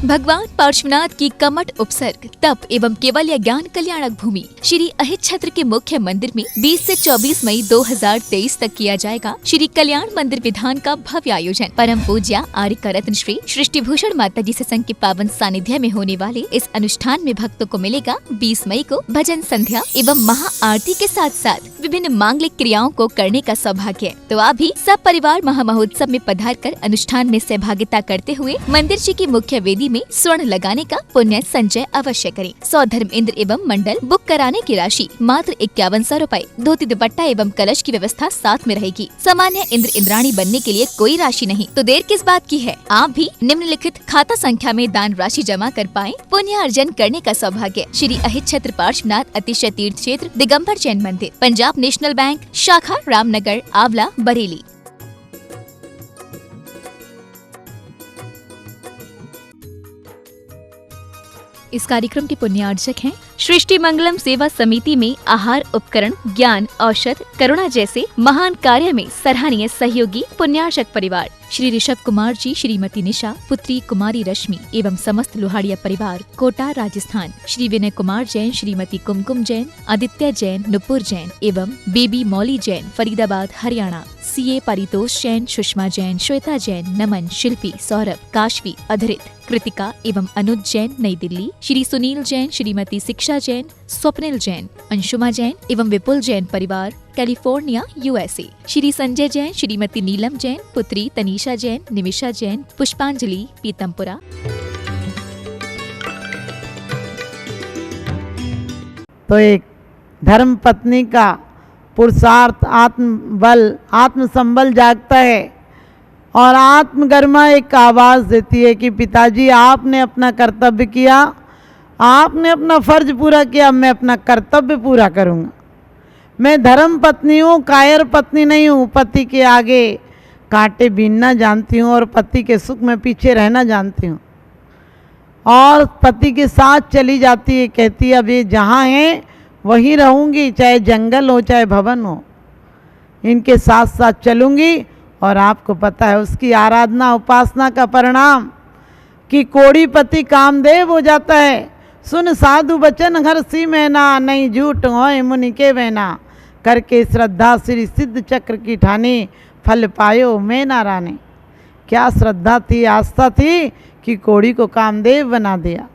भगवान पार्श्वनाथ की कमठ उपसर्ग तप एवं केवल ज्ञान कल्याणक भूमि श्री अहित क्षेत्र के मुख्य मंदिर में 20 से 24 मई 2023 तक किया जाएगा श्री कल्याण मंदिर विधान का भव्य आयोजन। परम पूज्या आर्य रत्न श्री सृष्टि भूषण माता जी सत्संग के पावन सानिध्य में होने वाले इस अनुष्ठान में भक्तों को मिलेगा 20 मई को भजन संध्या एवं महा आरती के साथ साथ विभिन्न मांगलिक क्रियाओं को करने का सौभाग्य। तो आप भी सब परिवार महा महोत्सव में पधार कर अनुष्ठान में सहभागिता करते हुए मंदिर जी की मुख्य वेदी में स्वर्ण लगाने का पुण्य संचय अवश्य करें। सौधर्म इंद्र एवं मंडल बुक कराने की राशि मात्र 5100 रूपए। धोती दुपट्टा एवं कलश की व्यवस्था साथ में रहेगी। सामान्य इंद्र इंद्राणी बनने के लिए कोई राशि नहीं, तो देर किस बात की है। आप भी निम्नलिखित खाता संख्या में दान राशि जमा कर पाएं पुण्य अर्जन करने का सौभाग्य। श्री अहित क्षेत्र पार्श्वनाथ अतिशय तीर्थ क्षेत्र दिगंबर जैन मंदिर, पंजाब नेशनल बैंक शाखा रामनगर आंवला बरेली। इस कार्यक्रम के पुण्यार्जक हैं सृष्टि मंगलम सेवा समिति में आहार उपकरण, ज्ञान, औषध, करुणा जैसे महान कार्य में सराहनीय सहयोगी पुण्यार्जक परिवार श्री ऋषभ कुमार जी, श्रीमती निशा, पुत्री कुमारी रश्मि एवं समस्त लोहाड़िया परिवार, कोटा राजस्थान। श्री विनय कुमार जैन, श्रीमती कुमकुम जैन, आदित्य जैन, नुपुर जैन एवं बेबी मौली जैन, फरीदाबाद हरियाणा। सीए परितोष जैन, सुषमा जैन, श्वेता जैन, नमन, शिल्पी, सौरभ, काशवी, अधरित, कृतिका एवं अनुज जैन, नई दिल्ली। श्री सुनील जैन, श्रीमती शिक्षा जैन, स्वप्निल जैन, अंशुमा जैन एवं विपुल जैन परिवार, कैलिफोर्निया, यूएसए। श्री संजय जैन, श्रीमती नीलम जैन, पुत्री तनीषा जैन, निमिषा जैन, पुष्पांजलि, पीतमपुरा। तो एक धर्म पत्नी का पुरुषार्थ, आत्मबल, आत्मसंबल जागता है और आत्मगर्मा एक आवाज़ देती है कि पिताजी आपने अपना कर्तव्य किया, आपने अपना फर्ज पूरा किया, मैं अपना कर्तव्य पूरा करूँगा। मैं धर्म पत्नी हूँ, कायर पत्नी नहीं हूँ। पति के आगे कांटे बीनना जानती हूँ और पति के सुख में पीछे रहना जानती हूँ और पति के साथ चली जाती है। कहती है अब ये जहाँ हैं वहीं रहूँगी, चाहे जंगल हो चाहे भवन हो, इनके साथ साथ चलूँगी। और आपको पता है उसकी आराधना उपासना का परिणाम कि कोड़ीपति कामदेव हो जाता है। सुन साधु बचन हर सी मैना, नहीं झूठ होए मुनि के वैना। करके श्रद्धा श्री सिद्ध चक्र की ठानी, फल पायो मैं ना रानी। क्या श्रद्धा थी, आस्था थी कि कोड़ी को कामदेव बना दिया।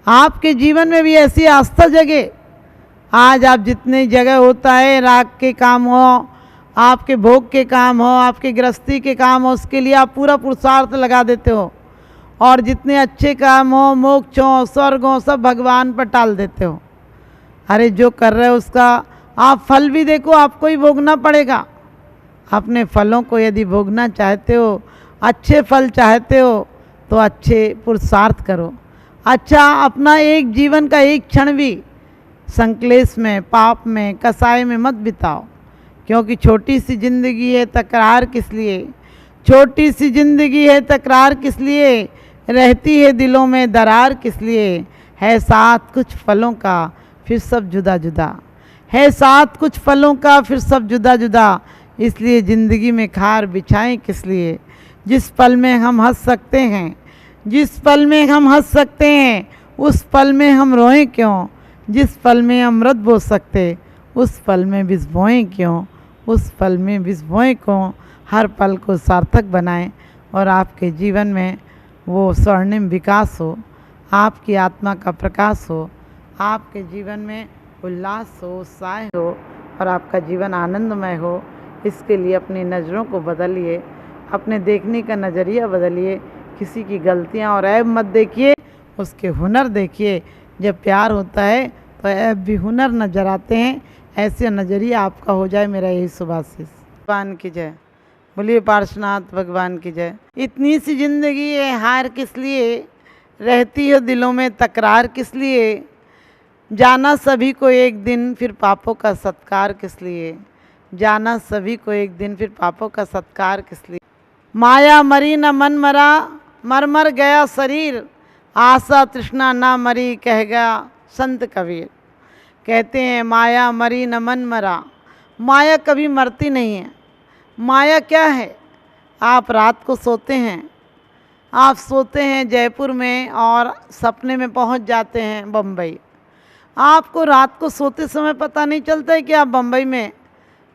आपके जीवन में भी ऐसी आस्था जगे। आज आप जितने जगह होता है, राग के काम हो, आपके भोग के काम हो, आपके गृहस्थी के काम हो, उसके लिए आप पूरा पुरुषार्थ लगा देते हो और जितने अच्छे काम हो, मोक्ष हो, स्वर्ग हो, सब भगवान पर टाल देते हो। अरे जो कर रहे हो उसका आप फल भी देखो, आपको ही भोगना पड़ेगा। अपने फलों को यदि भोगना चाहते हो, अच्छे फल चाहते हो, तो अच्छे पुरुषार्थ करो। अच्छा, अपना एक जीवन का एक क्षण भी संक्लेश में, पाप में, कसाई में मत बिताओ, क्योंकि छोटी सी जिंदगी है, तकरार किस लिए। छोटी सी जिंदगी है, तकरार किस लिए, रहती है दिलों में दरार किस लिए। है साथ कुछ फलों का फिर सब जुदा जुदा, है साथ कुछ फलों का फिर सब जुदा जुदा। इसलिए ज़िंदगी में खार बिछाएं किस लिए। जिस पल में हम हंस सकते हैं, जिस पल में हम हंस सकते हैं, उस पल में हम रोएं क्यों। जिस पल में अमृत बो सकते, उस पल में विष बोएं क्यों। उस पल में विष बोएं क्यों। हर पल को सार्थक बनाएं और आपके जीवन में वो स्वर्णिम विकास हो, आपकी आत्मा का प्रकाश हो, आपके जीवन में उल्लास हो, उत्साह हो और आपका जीवन आनंदमय हो। इसके लिए अपनी नज़रों को बदलिए, अपने देखने का नज़रिया बदलिए। किसी की गलतियां और ऐब मत देखिए, उसके हुनर देखिए। जब प्यार होता है तो ऐब भी हुनर नजर आते हैं। ऐसे नज़रिया आपका हो जाए, मेरा यही शुभ आशीष। भगवान की जय, बोलिए पार्श्वनाथ भगवान की जय। इतनी सी जिंदगी है, हार किस लिए, रहती हो दिलों में तकरार किस लिए। जाना सभी को एक दिन, फिर पापों का सत्कार किस लिए। जाना सभी को एक दिन, फिर पापों का सत्कार किस लिए। माया मरी न मन मरा, मर मर गया शरीर। आशा तृष्णा ना मरी, कह गया संत कबीर। कहते हैं माया मरी न मन मरा। माया कभी मरती नहीं है। माया क्या है, आप रात को सोते हैं, आप सोते हैं जयपुर में और सपने में पहुंच जाते हैं बम्बई। आपको रात को सोते समय पता नहीं चलता है कि आप बम्बई में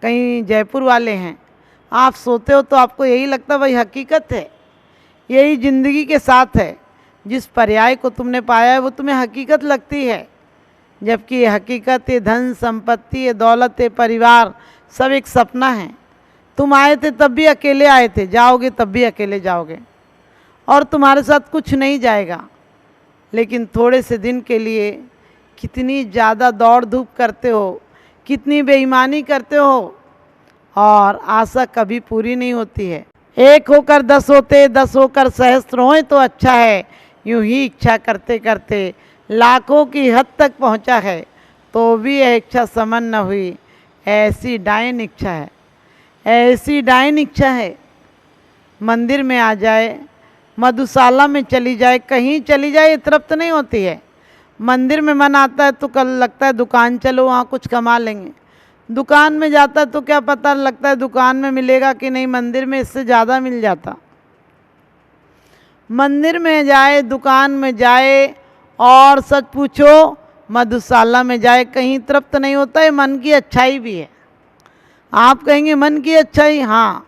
कहीं जयपुर वाले हैं। आप सोते हो तो आपको यही लगता है वही हकीकत है, यही ज़िंदगी के साथ है। जिस पर्याय को तुमने पाया है वो तुम्हें हकीकत लगती है, जबकि ये हकीकत, ये धन संपत्ति, ये दौलत, ये परिवार सब एक सपना है। तुम आए थे तब भी अकेले आए थे, जाओगे तब भी अकेले जाओगे, और तुम्हारे साथ कुछ नहीं जाएगा। लेकिन थोड़े से दिन के लिए कितनी ज़्यादा दौड़ धूप करते हो, कितनी बेईमानी करते हो, और आशा कभी पूरी नहीं होती है। एक होकर 10 होते, 10 होकर सहस्त्र होए तो अच्छा है। यूं ही इच्छा करते करते लाखों की हद तक पहुंचा है, तो भी यह इच्छा समन न हुई। ऐसी डायन इच्छा है, ऐसी डायन इच्छा है। मंदिर में आ जाए, मधुशाला में चली जाए, कहीं चली जाए, ये तृप्त नहीं होती है। मंदिर में मन आता है तो कल लगता है दुकान चलो वहाँ कुछ कमा लेंगे। दुकान में जाता है तो क्या पता लगता है दुकान में मिलेगा कि नहीं, मंदिर में इससे ज़्यादा मिल जाता। मंदिर में जाए, दुकान में जाए, और सच पूछो मधुशाला में जाए, कहीं तृप्त नहीं होता है। मन की अच्छाई भी है। आप कहेंगे मन की अच्छाई, हाँ,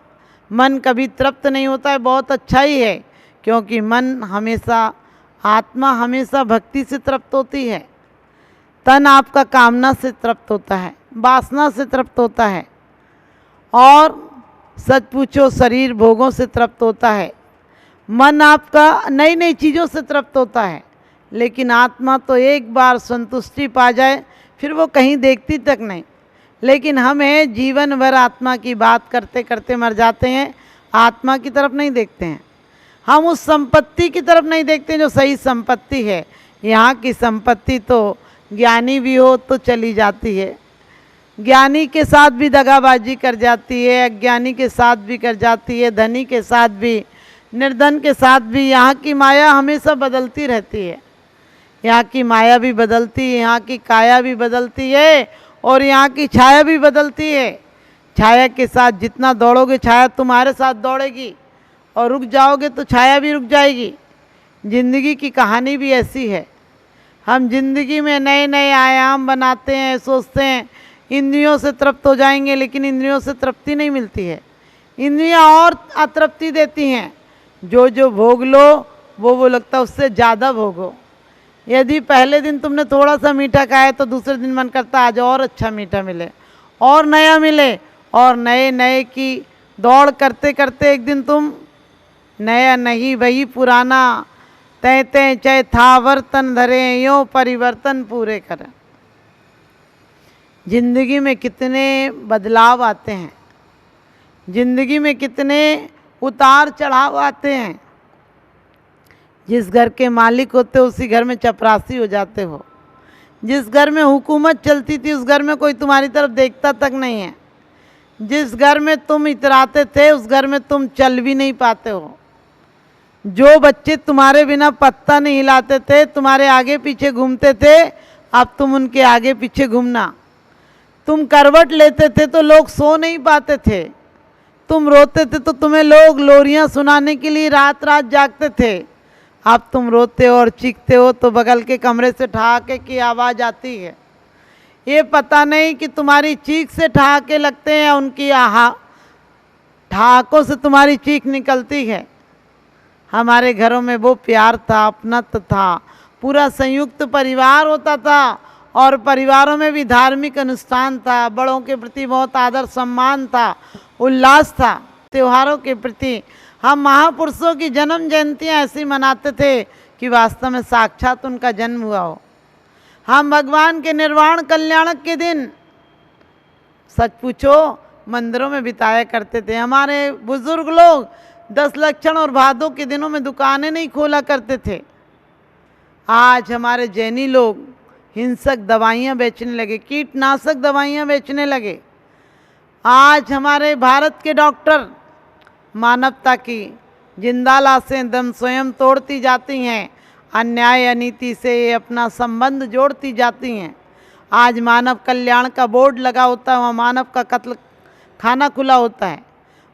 मन कभी तृप्त नहीं होता है, बहुत अच्छाई है। क्योंकि मन हमेशा, आत्मा हमेशा भक्ति से तृप्त होती है। तन आपका कामना से तृप्त होता है, वासना से तृप्त होता है, और सच पूछो शरीर भोगों से तृप्त होता है। मन आपका नई नई चीज़ों से तृप्त होता है, लेकिन आत्मा तो एक बार संतुष्टि पा जाए फिर वो कहीं देखती तक नहीं। लेकिन हमें जीवन भर आत्मा की बात करते करते मर जाते हैं, आत्मा की तरफ नहीं देखते हैं। हम उस संपत्ति की तरफ नहीं देखते जो सही संपत्ति है। यहाँ की संपत्ति तो ज्ञानी भी हो तो चली जाती है, ज्ञानी के साथ भी दगाबाजी कर जाती है, अज्ञानी के साथ भी कर जाती है, धनी के साथ भी, निर्धन के साथ भी। यहाँ की माया हमेशा बदलती रहती है। यहाँ की माया भी बदलती है, यहाँ की काया भी बदलती है, और यहाँ की छाया भी बदलती है। छाया के साथ जितना दौड़ोगे छाया तुम्हारे साथ दौड़ेगी, और रुक जाओगे तो छाया भी रुक जाएगी। जिंदगी की कहानी भी ऐसी है। हम जिंदगी में नए नए आयाम बनाते हैं, सोचते हैं इंद्रियों से तृप्त हो जाएंगे, लेकिन इंद्रियों से तृप्ति नहीं मिलती है। इंद्रियां और अतृप्ति देती हैं। जो जो भोग लो वो लगता है उससे ज़्यादा भोगो। यदि पहले दिन तुमने थोड़ा सा मीठा खाया तो दूसरे दिन मन करता आज और अच्छा मीठा मिले, और नया मिले, और नए नए की दौड़ करते करते एक दिन तुम नया नहीं वही पुराना, तय तय चय था वर्तन धरे, यो परिवर्तन पूरे करें। जिंदगी में कितने बदलाव आते हैं, जिंदगी में कितने उतार चढ़ाव आते हैं। जिस घर के मालिक होते हो उसी घर में चपरासी हो जाते हो। जिस घर में हुकूमत चलती थी उस घर में कोई तुम्हारी तरफ देखता तक नहीं है। जिस घर में तुम इतराते थे उस घर में तुम चल भी नहीं पाते हो। जो बच्चे तुम्हारे बिना पत्ता नहीं हिलाते थे, तुम्हारे आगे पीछे घूमते थे, अब तुम उनके आगे पीछे घूमना। तुम करवट लेते थे तो लोग सो नहीं पाते थे। तुम रोते थे तो तुम्हें लोग लोरियां सुनाने के लिए रात रात जागते थे। अब तुम रोते हो और चीखते हो तो बगल के कमरे से ठहाके की आवाज़ आती है। ये पता नहीं कि तुम्हारी चीख से ठहाके लगते हैं, उनकी ठहाकों से तुम्हारी चीख निकलती है। हमारे घरों में वो प्यार था, अपनत्व था, पूरा संयुक्त परिवार होता था, और परिवारों में भी धार्मिक अनुष्ठान था, बड़ों के प्रति बहुत आदर सम्मान था, उल्लास था। त्योहारों के प्रति हम महापुरुषों की जन्म जयंतियाँ ऐसी मनाते थे कि वास्तव में साक्षात उनका जन्म हुआ हो। हम भगवान के निर्वाण कल्याणक के दिन सच पूछो मंदिरों में बिताया करते थे। हमारे बुजुर्ग लोग 10 लक्षण और भादों के दिनों में दुकानें नहीं खोला करते थे। आज हमारे जैनी लोग हिंसक दवाइयाँ बेचने लगे, कीटनाशक दवाइयाँ बेचने लगे। आज हमारे भारत के डॉक्टर मानवता की जिंदा लाशें दम स्वयं तोड़ती जाती हैं, अन्याय अनीति से अपना संबंध जोड़ती जाती हैं। आज मानव कल्याण का बोर्ड लगा होता है, वहाँ मानव का कत्ल खाना खुला होता है।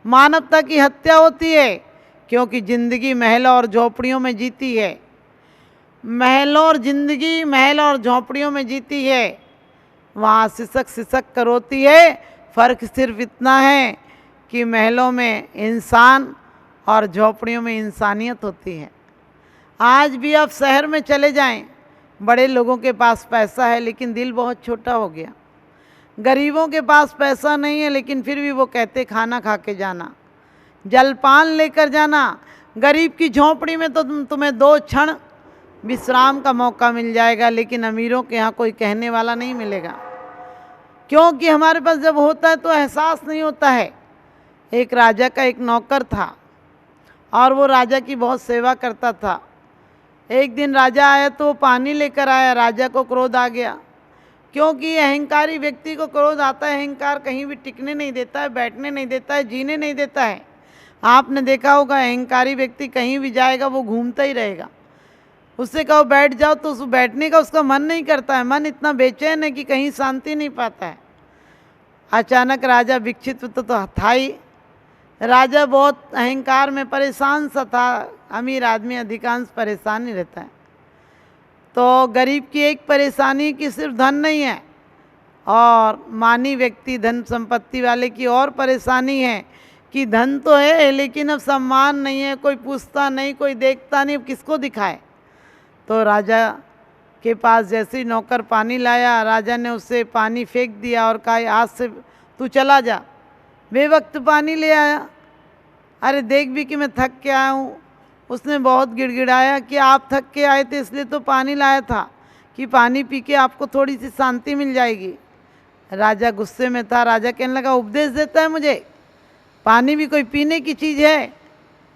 मानवता की हत्या होती है, क्योंकि जिंदगी महलों और झोपड़ियों में जीती है। जिंदगी महल और झोपड़ियों में जीती है, वहाँ सिसक सिसक कर रोती है। फ़र्क सिर्फ इतना है कि महलों में इंसान और झोपड़ियों में इंसानियत होती है। आज भी आप शहर में चले जाएं, बड़े लोगों के पास पैसा है लेकिन दिल बहुत छोटा हो गया। गरीबों के पास पैसा नहीं है लेकिन फिर भी वो कहते खाना खा के जाना, जलपान लेकर जाना। गरीब की झोंपड़ी में तो तुम्हें 2 क्षण विश्राम का मौका मिल जाएगा, लेकिन अमीरों के यहाँ कोई कहने वाला नहीं मिलेगा, क्योंकि हमारे पास जब होता है तो एहसास नहीं होता है। एक राजा का एक नौकर था और वो राजा की बहुत सेवा करता था। एक दिन राजा आया तो वो पानी लेकर आया। राजा को क्रोध आ गया, क्योंकि अहंकारी व्यक्ति को क्रोध आता है। अहंकार कहीं भी टिकने नहीं देता है, बैठने नहीं देता है, जीने नहीं देता है। आपने देखा होगा अहंकारी व्यक्ति कहीं भी जाएगा वो घूमता ही रहेगा। उससे कहो बैठ जाओ तो उस बैठने का उसका मन नहीं करता है। मन इतना बेचैन है कि कहीं शांति नहीं पाता है। अचानक राजा विक्षिप्त तो था ही। राजा बहुत अहंकार में परेशान सा था। अमीर आदमी अधिकांश परेशान ही रहता है। तो गरीब की एक परेशानी कि सिर्फ धन नहीं है, और मानी व्यक्ति धन संपत्ति वाले की और परेशानी है कि धन तो है लेकिन अब सम्मान नहीं है, कोई पूछता नहीं, कोई देखता नहीं, अब किसको दिखाए। तो राजा के पास जैसे ही नौकर पानी लाया, राजा ने उससे पानी फेंक दिया और कहा आज से तू चला जा। बेवक्त पानी ले आया। अरे देख भी कि मैं थक के आया हूँ। उसने बहुत गिड़गिड़ाया कि आप थक के आए थे इसलिए तो पानी लाया था कि पानी पी के आपको थोड़ी सी शांति मिल जाएगी। राजा गुस्से में था। राजा कहने लगा उपदेश देता है मुझे, पानी भी कोई पीने की चीज़ है?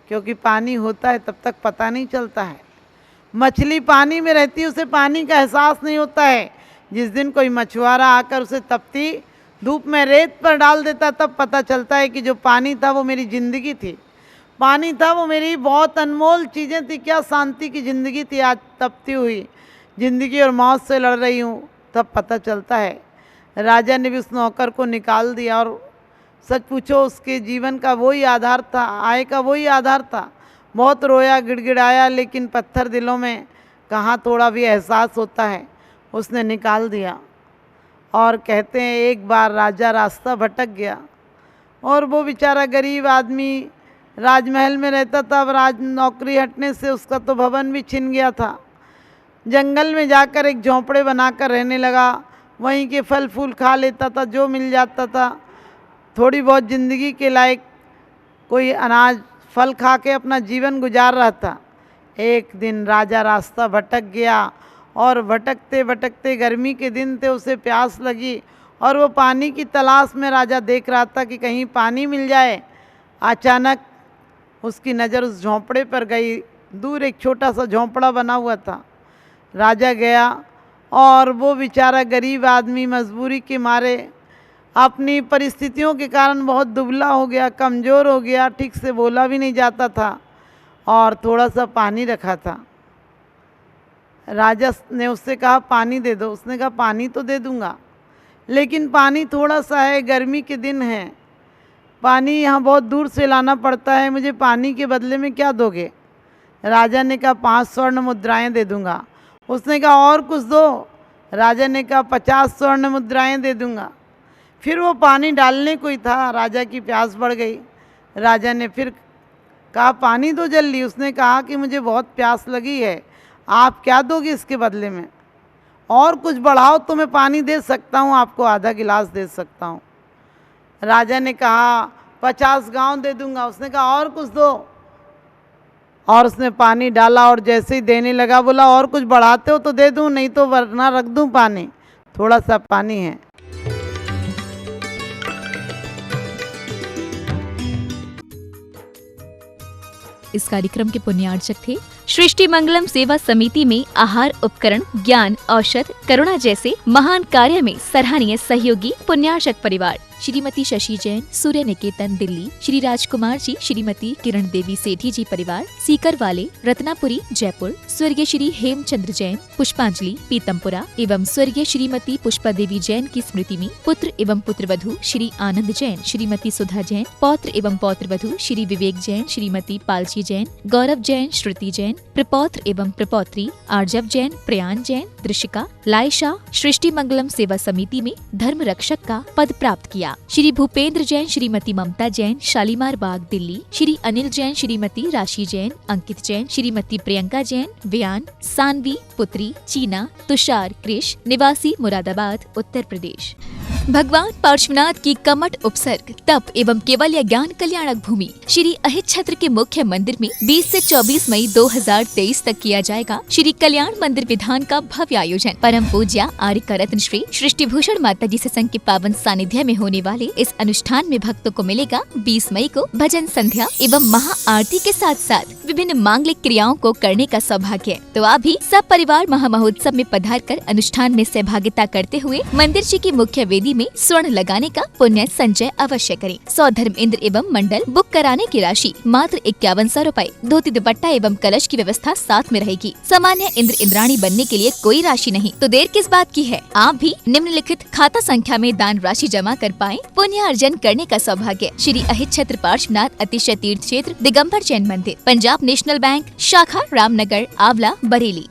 क्योंकि पानी होता है तब तक पता नहीं चलता है। मछली पानी में रहती है, उसे पानी का एहसास नहीं होता है। जिस दिन कोई मछुआरा आकर उसे तपती धूप में रेत पर डाल देता तब पता चलता है कि जो पानी था वो मेरी ज़िंदगी थी, पानी था वो मेरी बहुत अनमोल चीज़ें थी। क्या शांति की ज़िंदगी थी। आज तपती हुई ज़िंदगी और मौत से लड़ रही हूँ, तब पता चलता है। राजा ने भी उस नौकर को निकाल दिया और सच पूछो उसके जीवन का वही आधार था, आय का वही आधार था। बहुत रोया, गिड़गिड़ाया, लेकिन पत्थर दिलों में कहाँ थोड़ा भी एहसास होता है। उसने निकाल दिया। और कहते हैं एक बार राजा रास्ता भटक गया और वो बेचारा गरीब आदमी राजमहल में रहता था। अब राज नौकरी हटने से उसका तो भवन भी छिन गया था। जंगल में जाकर एक झोंपड़े बनाकर रहने लगा। वहीं के फल फूल खा लेता था, जो मिल जाता था। थोड़ी बहुत ज़िंदगी के लायक कोई अनाज फल खा के अपना जीवन गुजार रहा था। एक दिन राजा रास्ता भटक गया और भटकते भटकते, गर्मी के दिन थे, उसे प्यास लगी और वो पानी की तलाश में राजा देख रहा था कि कहीं पानी मिल जाए। अचानक उसकी नज़र उस झोंपड़े पर गई। दूर एक छोटा सा झोंपड़ा बना हुआ था। राजा गया और वो बेचारा गरीब आदमी मजबूरी के मारे अपनी परिस्थितियों के कारण बहुत दुबला हो गया, कमज़ोर हो गया, ठीक से बोला भी नहीं जाता था और थोड़ा सा पानी रखा था। राजा ने उससे कहा पानी दे दो। उसने कहा पानी तो दे दूंगा, लेकिन पानी थोड़ा सा है, गर्मी के दिन है, पानी यहाँ बहुत दूर से लाना पड़ता है, मुझे पानी के बदले में क्या दोगे? राजा ने कहा 5 स्वर्ण मुद्राएं दे दूंगा। उसने कहा और कुछ दो। राजा ने कहा 50 स्वर्ण मुद्राएं दे दूंगा। फिर वो पानी डालने को ही था, राजा की प्यास बढ़ गई। राजा ने फिर कहा पानी दो जल्दी। उसने कहा कि मुझे बहुत प्यास लगी है, आप क्या दोगे इसके बदले में? और कुछ बढ़ाओ तो मैं पानी दे सकता हूँ, आपको आधा गिलास दे सकता हूँ। राजा ने कहा 50 गांव दे दूंगा। उसने कहा और कुछ दो। और उसने पानी डाला और जैसे ही देने लगा बोला और कुछ बढ़ाते हो तो दे दूं, नहीं तो वरना रख दूं पानी, थोड़ा सा पानी है। इस कार्यक्रम के पुण्यार्चक थे सृष्टि मंगलम सेवा समिति में आहार उपकरण, ज्ञान, औषध, करुणा जैसे महान कार्य में सराहनीय सहयोगी पुण्यार्चक परिवार। श्रीमती शशि जैन, सूर्य निकेतन दिल्ली, श्री राजकुमार जी, श्रीमती किरण देवी सेठी जी परिवार, सीकर वाले, रत्नापुरी जयपुर, स्वर्गीय श्री हेमचंद्र जैन, पुष्पांजलि पीतमपुरा एवं स्वर्गीय श्रीमती पुष्पा देवी जैन की स्मृति में पुत्र एवं पुत्रवधू श्री आनंद जैन, श्रीमती सुधा जैन, पौत्र एवं पौत्रवधू श्री विवेक जैन, श्रीमती पालची जैन, गौरव जैन, श्रुति जैन, प्रपौत्र एवं प्रपौत्री आर्जव जैन, प्रयान जैन, दृशिका, लायशा सृष्टि मंगलम सेवा समिति में धर्म रक्षक का पद प्राप्त किया। श्री भूपेंद्र जैन, श्रीमती ममता जैन, शालीमार बाग दिल्ली, श्री अनिल जैन, श्रीमती राशि जैन, अंकित जैन, श्रीमती प्रियंका जैन, व्यान, सानवी पुत्री, चीना, तुषार कृष, निवासी मुरादाबाद उत्तर प्रदेश। भगवान पार्श्वनाथ की कमठ उपसर्ग तप एवं केवल्य ज्ञान कल्याणक भूमि श्री अहित छत्र के मुख्य मंदिर में 20 से 24 मई 2023 तक किया जाएगा श्री कल्याण मंदिर विधान का भव्य आयोजन। परम पूज्या आर्य रत्न श्री सृष्टि भूषण माता जी सत्संग के पावन सानिध्य में होने वाले इस अनुष्ठान में भक्तों को मिलेगा 20 मई को भजन संध्या एवं महाआरती के साथ साथ विभिन्न मांगलिक क्रियाओं को करने का सौभाग्य। तो आप भी सब परिवार महामहोत्सव में पधार कर अनुष्ठान में सहभागिता करते हुए मंदिर जी की मुख्य वेदी में स्वर्ण लगाने का पुण्य संचय अवश्य करें। स्वधर्म इंद्र एवं मंडल बुक कराने की राशि मात्र 5100 रूपए। धोती दुपट्टा एवं कलश की व्यवस्था साथ में रहेगी। सामान्य इंद्र इंद्राणी बनने के लिए कोई राशि नहीं, तो देर किस बात की है। आप भी निम्नलिखित खाता संख्या में दान राशि जमा कर पाएं, पुण्य अर्जन करने का सौभाग्य। श्री अहित छत्र पार्श्वनाथ अतिशय तीर्थ क्षेत्र दिगंबर जैन मंदिर, पंजाब नेशनल बैंक शाखा रामनगर आंवला बरेली।